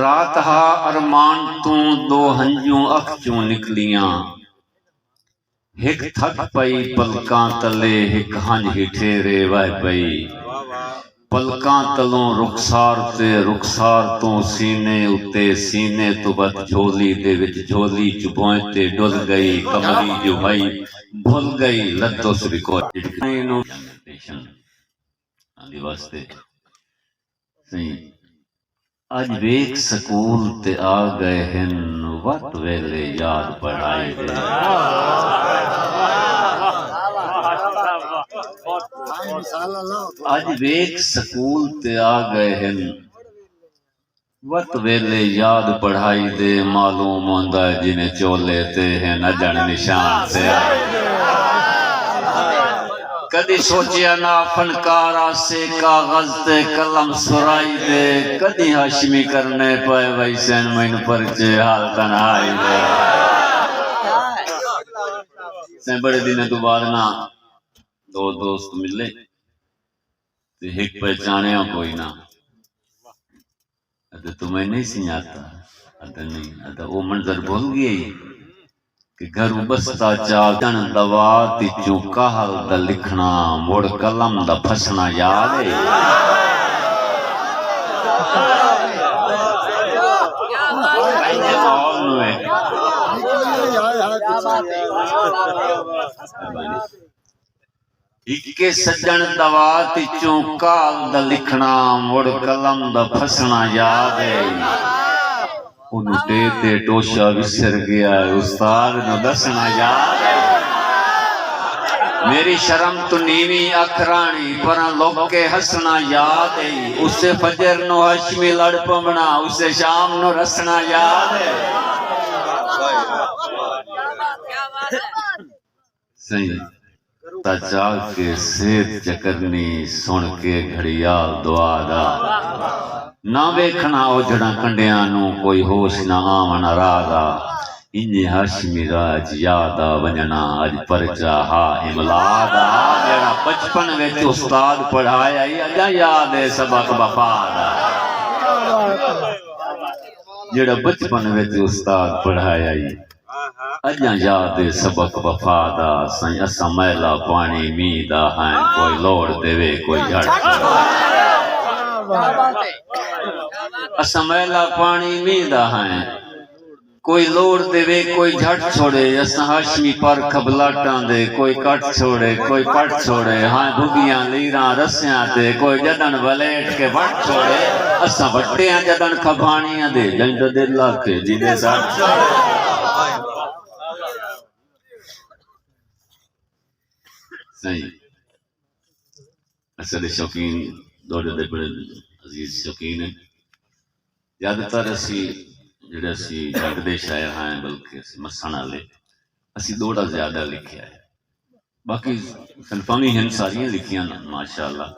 रात हा अरमान तू दो हंजू अख चू निकलियां, हिक थक पई पलकां तले हिक हंज हिठे रे वह पई। पलकां तलों रुखसार ते रुखसार तो सीने उत्ते सीने तो बद झोली दे विच झोली चुभोए ते डुल गई कमरी जो भाई भुल गई लद्दो सबिको नो आदि वास्ते सही। अज वेख सकूल ते आ गए हैं वत वेले याद पढ़ाई दे। अज वेख सकूल ते आ गए हैं वत वेले याद पढ़ाई दे। मालूम होंदा जिन्हें चोले ते हैं नजन निशान से कदी सोचिया ना फनकारा से कागज ते कलम सुराई दे। कदी हाशमी करने पे वैसन मैन परचे हाल तनाई दे। से बड़े दिन तो बाद ना दो दोस्त मिले ते एक पहचाने कोई ना अते तुम्हें नहीं सिंजाता अते नहीं अते वो मंजर भूल गई कि घर बसता चादन दवा तिचू कहल दा लिखना मुड़ कलम दा फसना याद है। इक्के सज्जन दवा तिचू कहल दा लिखना मुड़ कलम दा फसना याद है। उन्होंने ते टोशा विसर गया है उस्ताद न दसना याद है। मेरी शर्म तो नीवी अखरानी पर लोग के हंसना याद है। उससे फजर नो हशमी लड़ पवना उससे शाम नो रसना याद है। सही तचा के सेत चकरनी सुन के घड़ियाल दुआ दा ना वेखना ओझड़ा कंडियां नू कोई होश ना आवन रागा। इन्ने हाशमी राज याद आ वंजना अज परचा हा इमलादा। जेड़ा बचपन विच उस्ताद पढ़ाया ही अजा याद है सबक वफा दा। जेड़ा बचपन विच उस्ताद पढ़ाया ही अजा याद है सबक वफा दा। सही असा मैला पानी मींह दा है कोई लोड़ देवे कोई झट असा मैला पानी मींह दा है कोई लोड़ देवे कोई झट छोड़े। असा हाशमी पर खबलाटां दे कोई कट छोड़े कोई पट छोड़े। हाँ भुगियां लीरां रस्सियां ते कोई जदन वलेट के वट छोड़े। असा वट्टियां जदन खबाणियां दे जंड दे लाके जिदे सट सही। असल शौकीन दौड़े दे बड़े अजीज शौकीन है। ज्यादातर असी जेडे असी जग दे शायर हैं बल्कि मस्सण वाले असी दौड़ा ज्यादा लिखिया है। बाकी सनफावी हैं सारियां लिखियां माशाअल्लाह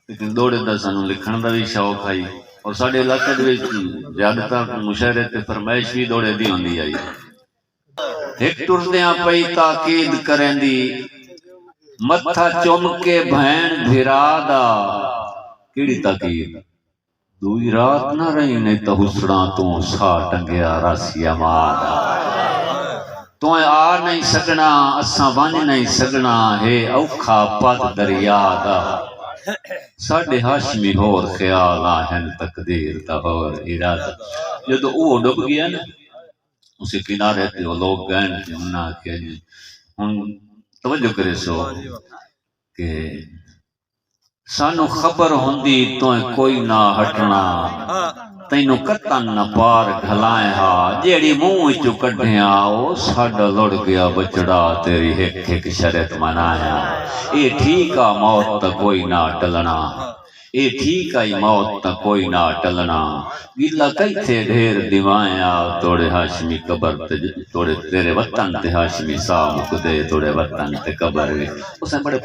लेकिन दौड़े दा सानू लिखण दा भी शौक है। और साडे इलाके दे विच ज्यादातर मुशायरे ते फरमाइश भी दौड़े दी होंदी आई। एक टुरदियां पई ताकीद करेंदी मत्था चुम के भैन भिरा दा। केड़ी ताकीद दूई रात ना रही नहीं तो हुसड़ा तू सा टंगिया रासिया मादा। तो आ नहीं सकना असा बन नहीं सकना है औखा पद दरिया दा। साडे हाशमी होर ख्याल आहन तकदीर दा होर इरादा। जदों वो डुब गया ना उसे किनारे ते वो लोग गए उन्हें आख्या जी हुण तवज्जो करे सो के सानू खबर होंदी तो कोई ना हटना तैनू कतन न पार घलाए हा। जेड़ी मुंह चो कढ़िया ओ साडा लुड़ गया बचड़ा तेरी हिक हिक शरत मनाया। ये ठीक आ मौत ता कोई ना टलना ये ठीक आई मौत ता कोई ना टलना। गिला कैथे ढेर दिवाया तोड़े हाशमी कबर ते तोड़े तेरे वतन ते हाशमी सा मुकदे तोड़े वतन ते कबर वे उसे बड़े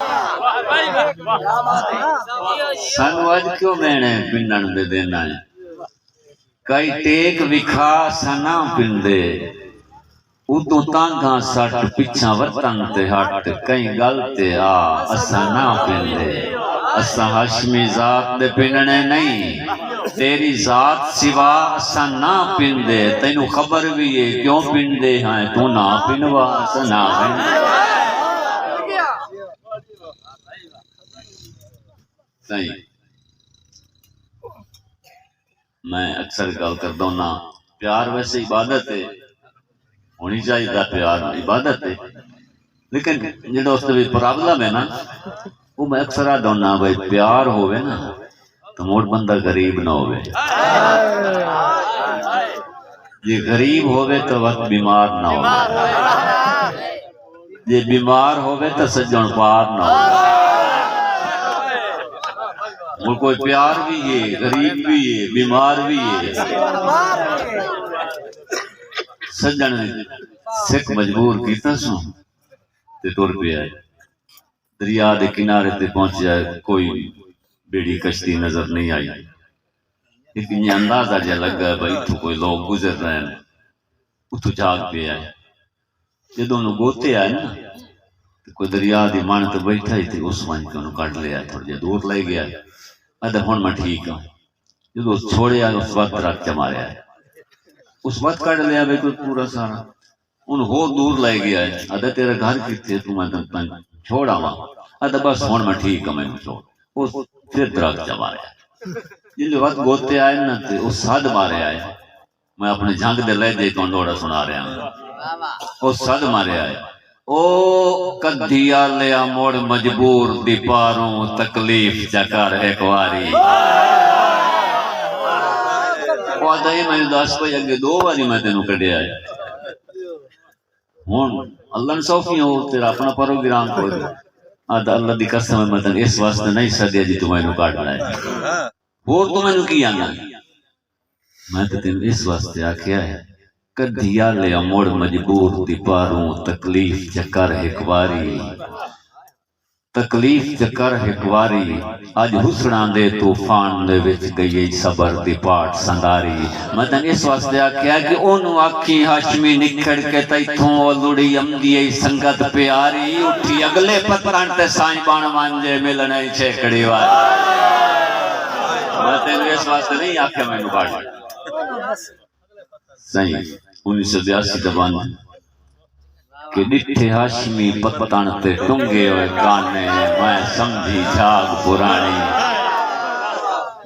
सानू अज क्यों मैंने पिंडन दे देना है। कई टेक विखा सना पिंदे उदों तांगा सट पिछा वतन ते हट कई गल ते आ असा ना पिंदे। असा हाशमी जात दे पिंडने नहीं तेरी जात सिवा असा ना पिंदे तेनू खबर भी है क्यों पिंदे हैं तू ना पिनवा असा ना सही। मैं अक्सर गल करदा हूं ना प्यार वैसे इबादत है होनी चाहिए प्यार इबादत है लेकिन जो उसमें प्रॉब्लम है ना वो मैं अक्सर आता हूं ना भाई प्यार होवे ना तो मोड़ बंदा गरीब ना होवे ये गरीब होवे तो वक्त बीमार ना होवे ये बीमार होवे तो सज्जन पार ना होवे और कोई प्यार भी है गरीब भी है बीमार भी है सज्जन सिख मजबूर कीता सो ते तुर पिया दरिया के किनारे ते पहुंचा कोई बेड़ी कश्ती नजर नहीं आई एक अंदाजा जहा लगा भाई इतों कोई लोग गुजर रहे हैं उतों जाग पे आए जो गोते आए ना तो कोई दरिया की मन तो बैठा ही थी उस मन के कट लिया थोड़ा जहा दूर ले गया अरे हूँ मैं ठीक हाँ जो छोड़िया उस वक्त रख च मारिया उस वक्त कट लिया भाई कोई पूरा सारा उन हो दूर ले गया है अरे तेरा घर कितने तू मैं छोड़ आवा अरे बस हूँ मैं ठीक हाँ मैं छोड़ उस फिर दरख्त च मारिया जिन वक्त गोते आए ना उस सद मारे आए मैं अपने जंग दे लहजे तो लोड़ा सुना रहा हूँ उस सद मारे आए ओ कदिया लिया मोड़ मजबूर दीपारों तकलीफ चकर एक वारी मैं 10 बजे अगे 2 बारी मैं तेन कढ़िया है हूँ अल्लाह ने सौंपी हो तेरा अपना प्रोग्राम को अल्लाह की कसम मैं तेन इस वास्ते नहीं सदिया जी तू मैनू काट लाया होर तू मैनू की आना मैं तो तेन इस वास्ते आख्या है कदिया ले मुड़ मजबूर दीपारों तकलीफ चकर एक वारी तकलीफ चकर एक वारी अज हुसना दे तूफान दे विच गई सबर दी पाट संदारी मैं तेन इस वास्ते आख्या कि ओनू आखी हाशमी निखड़ के तैथों लुड़ी अमदी संगत प्यारी उठी अगले पत्तन ते साईं बन मांजे मिलने छेकड़ी वाली मैं तेन इस वास्ते नहीं आख्या मैनू काट सही 1982 दबान के डिठे हाशमी पत्तन ते टुंगे हुए गाने मैं समझी जाग पुरानी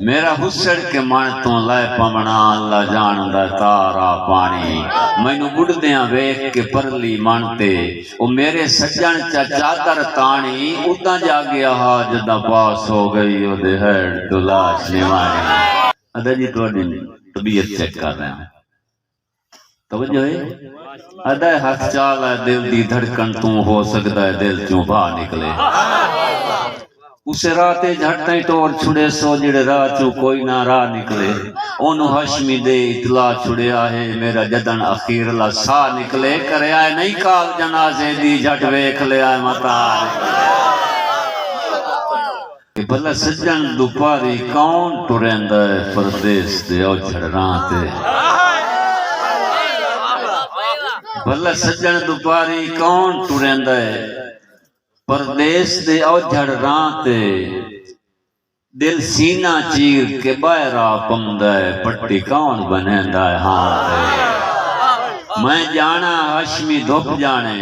मेरा हुसड़ के मन तो लै पवना अल्लाह जानदा तारा पानी मैनू बुढ़दिया वेख के परली मन ते ओ मेरे सज्जन चा चादर तानी उदा जागया हा जदा पास हो गई ओदे हेड दुलाश निवानी अदा जी तुहाडी तबीयत चेक कर रहे हैं तवज्जो है अदा हक चाल है दिल दी धड़कन तू हो सकता है दिल चों बाहर निकले उसे राते झटते टोर छुड़े सो जिड़े राह चों कोई ना राह निकले ओनू हशमी दे इतला छुड़िया है मेरा जदन अखीरला सा निकले करे आए नहीं काल जनाजे दी झट वेख ले आए मता भला सज्जन दुपारी कौन टुरेंदा है परदेस दे औछड़ राह ते भला सज्जन दुपारी कौन टुरेंदा है परदेस दे औझड़ राह ते दिल सीना चीर के बाहरा पमदा है पट्टी कौन बनेंदा है हाथ मैं जाना हाशमी धुप जाने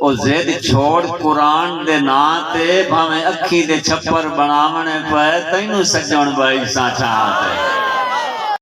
ओ जिद छोड़ कुरान दे ना ते भावें अखी दे छप्पर बनावने पे तैनू सजण बाई सा छात